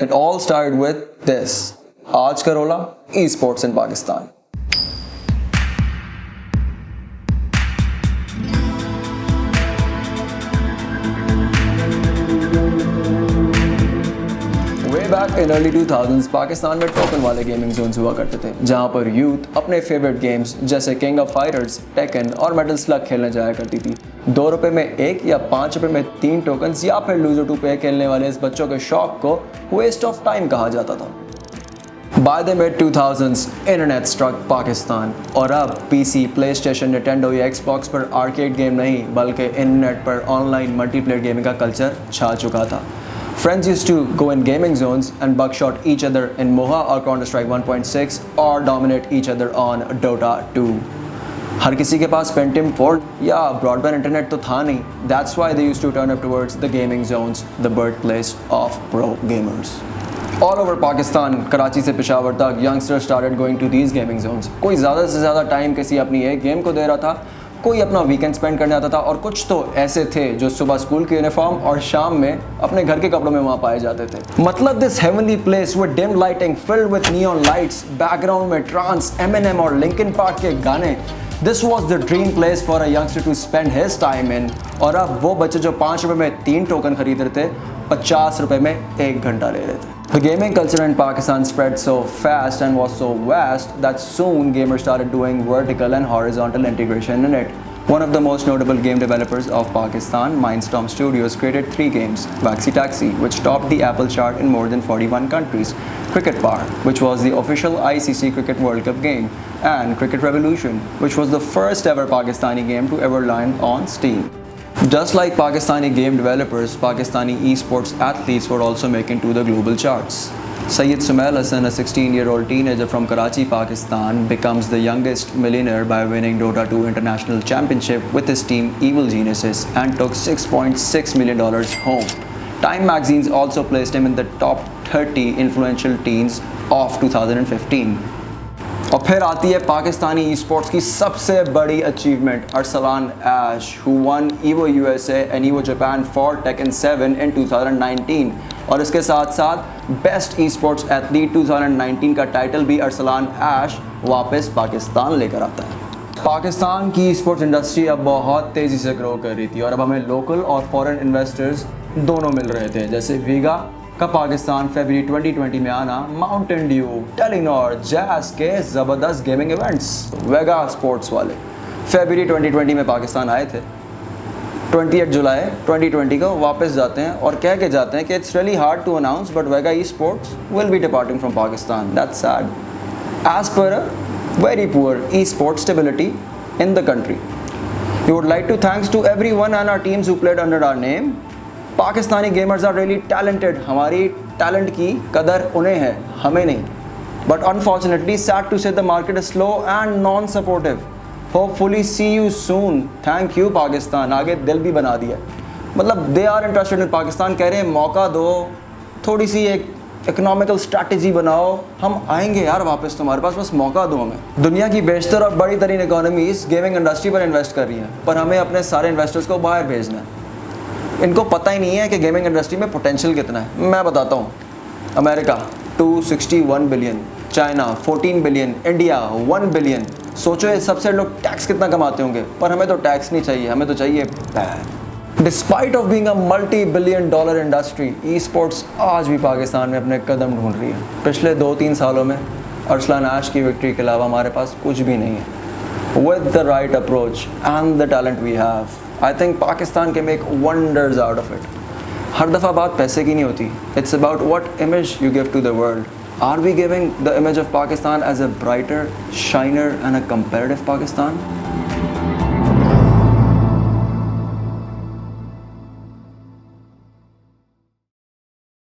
It all started with this. आज का रोला e-sports in Pakistan. Way back in early 2000s, Pakistan में token वाले गेमिंग जोन्स हुआ करते थे जहां पर यूथ अपने फेवरेट गेम्स जैसे किंग ऑफ फाइटर्स, टेकन और मेटल स्लग खेलने जाया करती थी। 2 रुपए में 1 या 5 रुपए में 3 टोकन्स या फिर लूजर टू पे खेलने वाले इस बच्चों के शौक को वेस्ट ऑफ टाइम कहा जाता था। By the mid 2000s, internet struck Pakistan और अब पीसी, प्लेस्टेशन, निंटेंडो या एक्सबॉक्स पर आर्केड गेम नहीं बल्कि इंटरनेट पर ऑनलाइन मल्टीप्लेयर गेमिंग का कल्चर छा चुका था। Friends used to go in gaming zones and buckshot each other in Moha or Counter-Strike 1.6 or dominate each other on Dota 2. हर किसी के पास Pentium 4 या ब्रॉडबैंड इंटरनेट तो था नहीं. That's why they used to turn up towards the gaming zones, the birthplace of pro gamers. All over Pakistan, Karachi से पेशावर तक, youngsters started going to these gaming zones. कोई ज़्यादा से ज़्यादा टाइम किसी अपनी एक गेम को दे रहा था, कोई अपना वीकेंड स्पेंड करने आता था और कुछ तो ऐसे थे जो सुबह स्कूल के यूनिफॉर्म और शाम में अपने घर के कपड़ों में वहाँ पाए जाते थे। मतलब this heavenly place with dim lighting filled with neon lights, background में ट्रांस, एमिनेम और लिंकिन पार्क के गाने, this was the dream place for a youngster to spend his time in. और अब वो बच्चे जो 5 रुपए में 3 टोकन खरीद रहे थे 50 रुपए में 1 घंटा ले रहे थे। The gaming culture in Pakistan spread so fast and was so vast that soon gamers started doing vertical and horizontal integration in it. One of the most notable game developers of Pakistan, Mindstorm Studios, created 3 games: Waxy Taxi, which topped the Apple chart in more than 41 countries, Cricket Power, which was the official ICC Cricket World Cup game, and Cricket Revolution, which was the first ever Pakistani game to ever land on Steam. Just like Pakistani game developers, Pakistani esports athletes were also making to the global charts. Syed Sumail Hassan, a 16-year-old teenager from Karachi, Pakistan, becomes the youngest millionaire by winning Dota 2 International Championship with his team Evil Geniuses and took $6.6 million home. Time magazines also placed him in the top 30 influential teens of 2015. और फिर आती है Pakistani esports की सबसे बड़ी achievement, Arslan Ash, who won EVO USA and EVO Japan for Tekken 7 in 2019, और इसके साथ साथ बेस्ट ई-स्पोर्ट्स एथलीट 2019 का टाइटल भी अरसलान ऐश वापस पाकिस्तान लेकर आता है। पाकिस्तान की ई-स्पोर्ट्स इंडस्ट्री अब बहुत तेज़ी से ग्रो कर रही थी और अब हमें लोकल और फॉरेन इन्वेस्टर्स दोनों मिल रहे थे, जैसे वीगा का पाकिस्तान फरवरी 2020 में आना, माउंटेन ड्यू, टेलीनॉर, जैस के ज़बरदस्त गेमिंग इवेंट्स, वेगा स्पोर्ट्स वाले फरवरी 2020 में पाकिस्तान आए थे। 28 जुलाई 2020 को वापस जाते हैं और कह के जाते हैं कि it's really hard to announce but Vega esports will be departing from Pakistan. That's sad as per a very poor esports stability in the country. We would like to thanks to everyone and our teams who played under our name. Pakistani gamers are really talented, हमारी talent की कदर उन्हें है, हमें नहीं। But unfortunately sad to say the market is slow and non supportive. Hopefully see you soon. Thank you Pakistan, आगे दिल भी बना दिया। मतलब they are interested in Pakistan, कह रहे हैं मौका दो, थोड़ी सी एक इकोनॉमिकल स्ट्रैटेजी बनाओ, हम आएंगे यार वापस तुम्हारे पास, बस मौका दो हमें। दुनिया की बेशतर और बड़ी तरीन इकोनॉमीज गेमिंग इंडस्ट्री पर इन्वेस्ट कर रही हैं, पर हमें अपने सारे इन्वेस्टर्स को बाहर भेजना है। इनको पता ही नहीं है कि गेमिंग इंडस्ट्री में पोटेंशियल कितना है। मैं बताता हूँ, America 261 billion, China 14 billion, India 1 billion. सोचो ये सबसे लोग टैक्स कितना कमाते होंगे, पर हमें तो टैक्स नहीं चाहिए, हमें तो चाहिए ban. Despite of being a multi-billion dollar industry, e sports आज भी पाकिस्तान में अपने कदम ढूंढ रही है। पिछले 2-3 सालों में अरसलान ऐश की विक्ट्री के अलावा हमारे पास कुछ भी नहीं है। With the right approach and the talent we have, I think Pakistan can make wonders out of it. हर दफ़ा बात पैसे की नहीं होती. It's about what image you give to the world. Are we giving the image of Pakistan as a brighter, shiner and a competitive Pakistan?